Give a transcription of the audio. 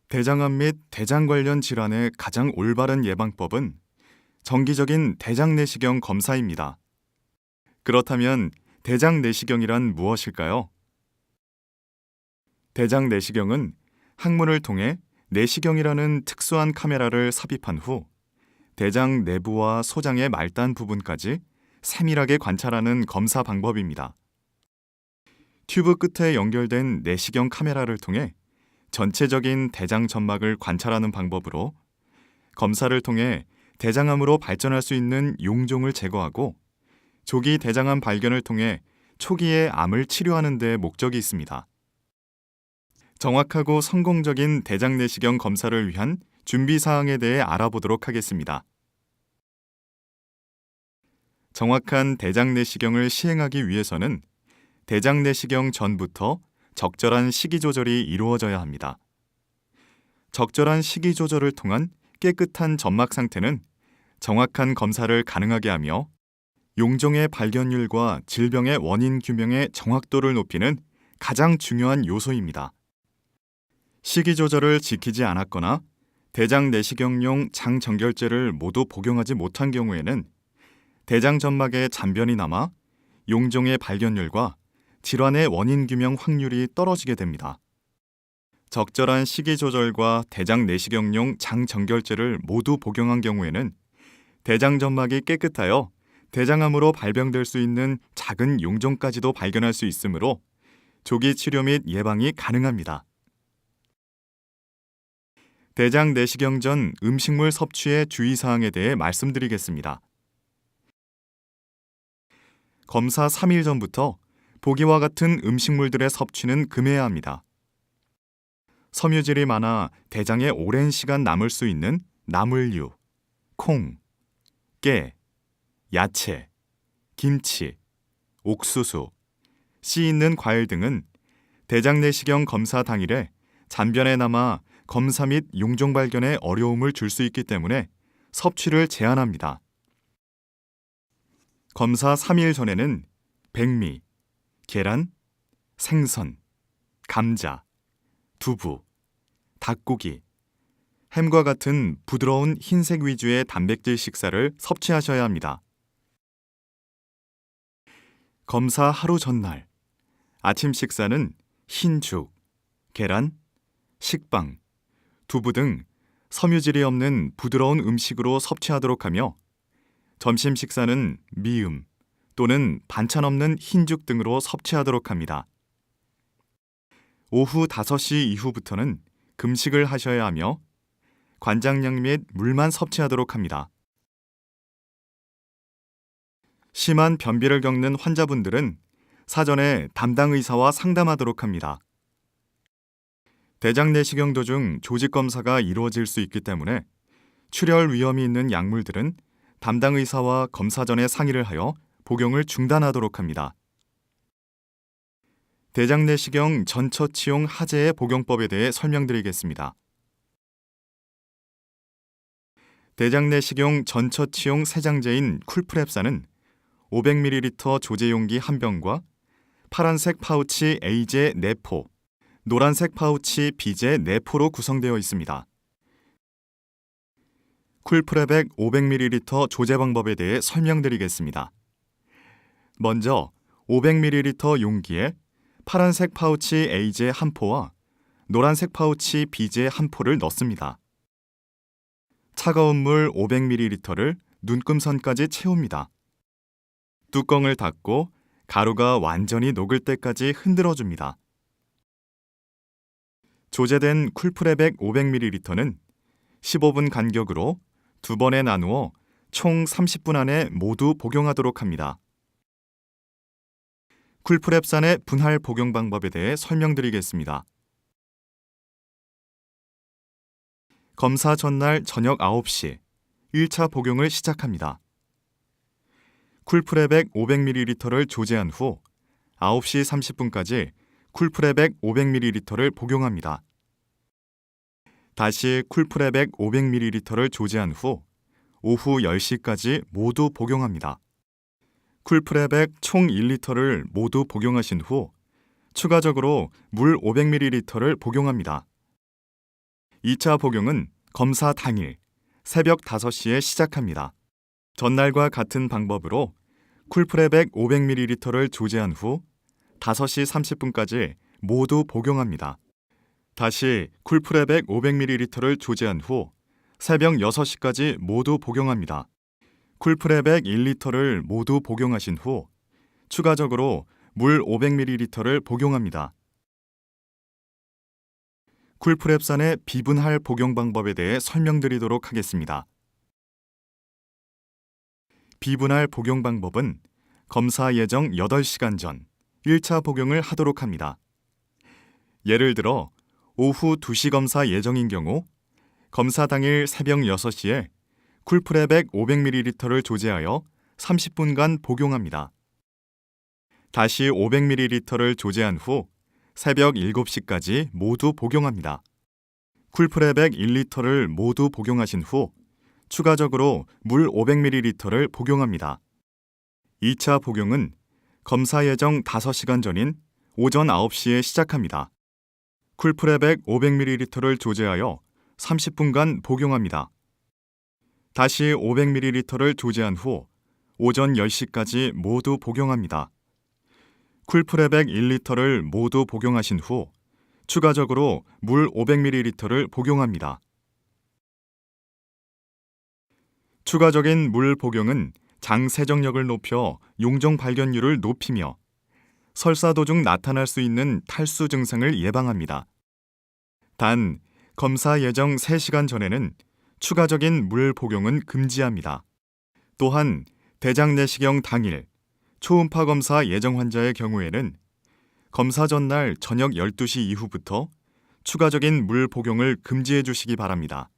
대장암 및 대장 관련 질환의 가장 올바른 예방법은 정기적인 대장 내시경 검사입니다. 그렇다면 대장 내시경이란 무엇일까요? 대장 내시경은 항문을 통해 내시경이라는 특수한 카메라를 삽입한 후 대장 내부와 소장의 말단 부분까지 세밀하게 관찰하는 검사 방법입니다. 튜브 끝에 연결된 내시경 카메라를 통해 전체적인 대장 점막을 관찰하는 방법으로 검사를 통해 대장암으로 발전할 수 있는 용종을 제거하고 조기 대장암 발견을 통해 초기에 암을 치료하는 데 목적이 있습니다. 정확하고 성공적인 대장 내시경 검사를 위한 준비 사항에 대해 알아보도록 하겠습니다. 정확한 대장 내시경을 시행하기 위해서는 대장 내시경 전부터 적절한 식이 조절이 이루어져야 합니다. 적절한 식이 조절을 통한 깨끗한 점막 상태는 정확한 검사를 가능하게 하며 용종의 발견율과 질병의 원인 규명의 정확도를 높이는 가장 중요한 요소입니다. 식이 조절을 지키지 않았거나 대장 내시경용 장정결제를 모두 복용하지 못한 경우에는 대장 점막에 잔변이 남아 용종의 발견율과 질환의 원인 규명 확률이 떨어지게 됩니다. 적절한 식이 조절과 대장 내시경용 장정결제를 모두 복용한 경우에는 대장 점막이 깨끗하여 대장암으로 발병될 수 있는 작은 용종까지도 발견할 수 있으므로 조기 치료 및 예방이 가능합니다. 대장 내시경 전 음식물 섭취의 주의사항에 대해 말씀드리겠습니다. 검사 3일 전부터 보기와 같은 음식물들의 섭취는 금해야 합니다. 섬유질이 많아 대장에 오랜 시간 남을 수 있는 나물류, 콩, 깨, 야채, 김치, 옥수수, 씨 있는 과일 등은 대장 내시경 검사 당일에 잔변에 남아 검사 및 용종 발견에 어려움을 줄 수 있기 때문에 섭취를 제한합니다. 검사 3일 전에는 백미, 계란, 생선, 감자, 두부, 닭고기, 햄과 같은 부드러운 흰색 위주의 단백질 식사를 섭취하셔야 합니다. 검사 하루 전날, 아침 식사는 흰죽, 계란, 식빵, 두부 등 섬유질이 없는 부드러운 음식으로 섭취하도록 하며 점심 식사는 미음 또는 반찬 없는 흰죽 등으로 섭취하도록 합니다. 오후 5시 이후부터는 금식을 하셔야 하며 관장량 및 물만 섭취하도록 합니다. 심한 변비를 겪는 환자분들은 사전에 담당 의사와 상담하도록 합니다. 대장 내시경 도중 조직 검사가 이루어질 수 있기 때문에 출혈 위험이 있는 약물들은 담당 의사와 검사 전에 상의를 하여 복용을 중단하도록 합니다. 대장 내시경 전처치용 하제의 복용법에 대해 설명드리겠습니다. 대장 내시경 전처치용 세장제인 쿨프렙사는 500ml 조제 용기 1병과 파란색 파우치 A제 4포, 노란색 파우치 B제 4포로 구성되어 있습니다. 쿨프레백 500ml 조제 방법에 대해 설명드리겠습니다. 먼저 500ml 용기에 파란색 파우치 A제 1포와 노란색 파우치 B제 1포를 넣습니다. 차가운 물 500ml를 눈금선까지 채웁니다. 뚜껑을 닫고 가루가 완전히 녹을 때까지 흔들어줍니다. 조제된 쿨프레백 500ml는 15분 간격으로 2번에 나누어 총 30분 안에 모두 복용하도록 합니다. 쿨프렙산의 분할 복용 방법에 대해 설명드리겠습니다. 검사 전날 저녁 9시 1차 복용을 시작합니다. 쿨프레백 500ml를 조제한 후 9시 30분까지 쿨프레백 500ml를 복용합니다. 다시 쿨프레백 500ml를 조제한 후 오후 10시까지 모두 복용합니다. 쿨프레백 총 1리터를 모두 복용하신 후 추가적으로 물 500ml를 복용합니다. 2차 복용은 검사 당일 새벽 5시에 시작합니다. 전날과 같은 방법으로 쿨프레백 500ml를 조제한 후 5시 30분까지 모두 복용합니다. 다시 쿨프레백 500ml를 조제한 후 새벽 6시까지 모두 복용합니다. 쿨프레백 1리터를 모두 복용하신 후 추가적으로 물 500ml를 복용합니다. 쿨프렙산의 비분할 복용 방법에 대해 설명드리도록 하겠습니다. 비분할 복용 방법은 검사 예정 8시간 전 1차 복용을 하도록 합니다. 예를 들어 오후 2시 검사 예정인 경우 검사 당일 새벽 6시에 쿨프레백 500ml를 조제하여 30분간 복용합니다. 다시 500ml를 조제한 후 새벽 7시까지 모두 복용합니다. 쿨프레백 1리터를 모두 복용하신 후 추가적으로 물 500ml를 복용합니다. 2차 복용은 검사 예정 5시간 전인 오전 9시에 시작합니다. 쿨프레백 500ml를 조제하여 30분간 복용합니다. 다시 500ml를 조제한 후 오전 10시까지 모두 복용합니다. 쿨프레백 1리터를 모두 복용하신 후 추가적으로 물 500ml를 복용합니다. 추가적인 물 복용은 장 세정력을 높여 용종 발견율을 높이며 설사 도중 나타날 수 있는 탈수 증상을 예방합니다. 단, 검사 예정 3시간 전에는 추가적인 물 복용은 금지합니다. 또한 대장 내시경 당일 초음파 검사 예정 환자의 경우에는 검사 전날 저녁 12시 이후부터 추가적인 물 복용을 금지해 주시기 바랍니다.